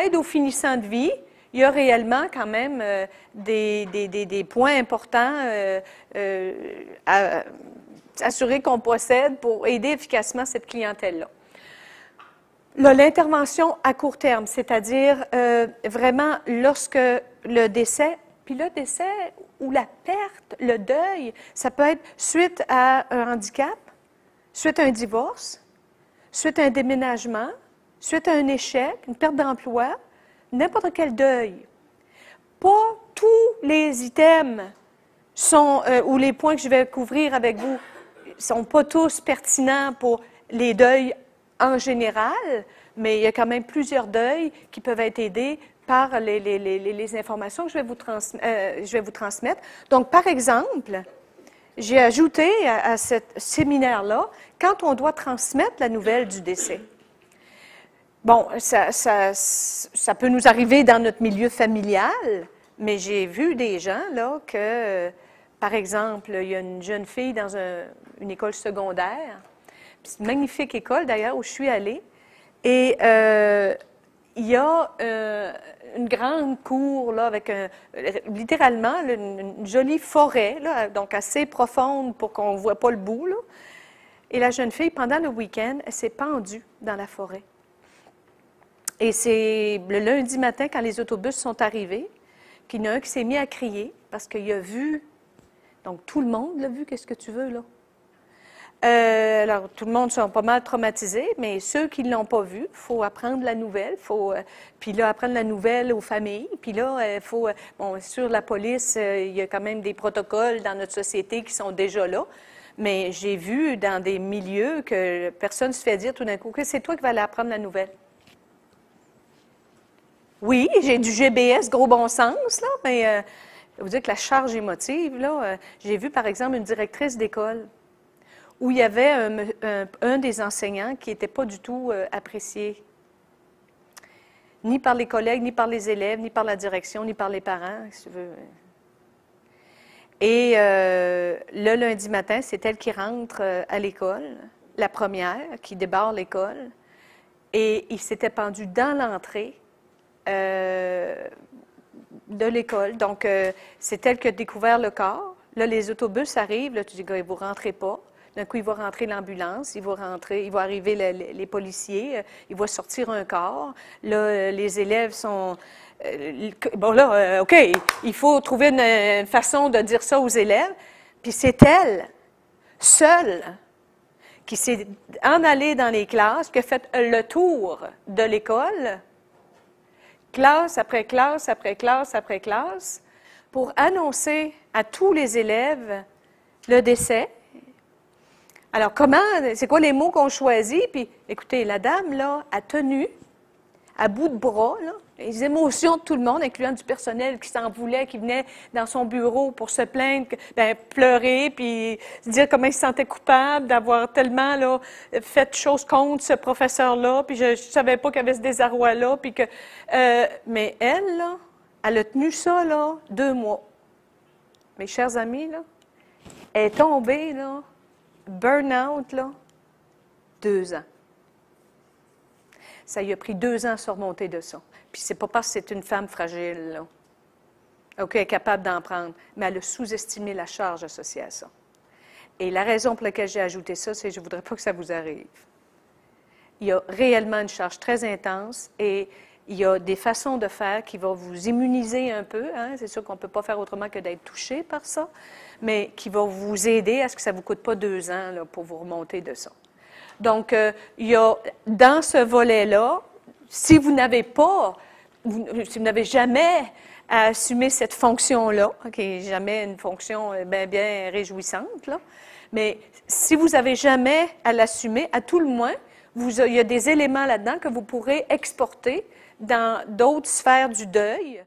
aide aux finissants de vie, il y a réellement quand même des points importants à assurer qu'on possède pour aider efficacement cette clientèle-là. L'intervention à court terme, c'est-à-dire vraiment lorsque le décès, puis le décès ou la perte, le deuil, ça peut être suite à un handicap, suite à un divorce, suite à un déménagement, suite à un échec, une perte d'emploi, n'importe quel deuil. Pas tous les items sont, ou les points que je vais couvrir avec vous, ne sont pas tous pertinents pour les deuils en général, mais il y a quand même plusieurs deuils qui peuvent être aidés par les informations que je vais vous transmettre. Donc, par exemple, j'ai ajouté à ce séminaire-là, quand on doit transmettre la nouvelle du décès. Bon, ça peut nous arriver dans notre milieu familial, mais j'ai vu des gens, là, que, par exemple, il y a une jeune fille dans une école secondaire, c'est une magnifique école, d'ailleurs, où je suis allée, et il y a une grande cour, là, avec littéralement une jolie forêt, là, donc assez profonde pour qu'on ne voit pas le bout, là. Et la jeune fille, pendant le week-end, elle s'est pendue dans la forêt. Et c'est le lundi matin, quand les autobus sont arrivés, qu'il y en a un qui s'est mis à crier parce qu'il a vu, donc tout le monde l'a vu, qu'est-ce que tu veux, là? Alors, tout le monde sont pas mal traumatisés, mais ceux qui ne l'ont pas vu, il faut apprendre la nouvelle, puis là, apprendre la nouvelle aux familles, puis là, il faut, bon, sur la police, il y a quand même des protocoles dans notre société qui sont déjà là, mais j'ai vu dans des milieux que personne se fait dire tout d'un coup que c'est toi qui vas aller apprendre la nouvelle. Oui, j'ai du GBS, gros bon sens, là, mais vous dire que la charge émotive, là, j'ai vu par exemple une directrice d'école où il y avait un des enseignants qui n'était pas du tout apprécié, ni par les collègues, ni par les élèves, ni par la direction, ni par les parents, si tu veux. Et le lundi matin, c'est elle qui rentre à l'école, la première, qui débarre l'école, et il s'était pendu dans l'entrée de l'école. Donc, c'est elle qui a découvert le corps. Là, les autobus arrivent, là, tu dis, vous ne rentrez pas. D'un coup, il va rentrer l'ambulance, il va arriver les policiers, il va sortir un corps. Là, les élèves sont... bon, là, OK, il faut trouver une façon de dire ça aux élèves. Puis c'est elle, seule, qui s'est en allée dans les classes, qui a fait le tour de l'école, classe après classe après classe après classe, pour annoncer à tous les élèves le décès. Alors, c'est quoi les mots qu'on choisit? Puis, écoutez, la dame, là, a tenu, à bout de bras, là, les émotions de tout le monde, incluant du personnel qui s'en voulait, qui venait dans son bureau pour se plaindre, pleurer, puis se dire comment il se sentait coupable d'avoir tellement, là, fait choses contre ce professeur-là, puis je ne savais pas qu'il y avait ce désarroi-là, puis que... mais elle, là, elle a tenu ça, là, 2 mois. Mes chers amis, là, elle est tombée, là, burn-out, là, 2 ans. Ça lui a pris 2 ans à se remonter de ça. Puis c'est pas parce que c'est une femme fragile, là. OK, elle est capable d'en prendre, mais elle a sous-estimé la charge associée à ça. Et la raison pour laquelle j'ai ajouté ça, c'est que je ne voudrais pas que ça vous arrive. Il y a réellement une charge très intense et il y a des façons de faire qui vont vous immuniser un peu. Hein? C'est sûr qu'on ne peut pas faire autrement que d'être touché par ça, mais qui vont vous aider à ce que ça ne vous coûte pas 2 ans là, pour vous remonter de ça. Donc, il y a dans ce volet-là, si vous n'avez jamais assumé cette fonction-là, qui n'est jamais une fonction bien réjouissante, là, mais si vous n'avez jamais à l'assumer, à tout le moins, il y a des éléments là-dedans que vous pourrez exporter dans d'autres sphères du deuil.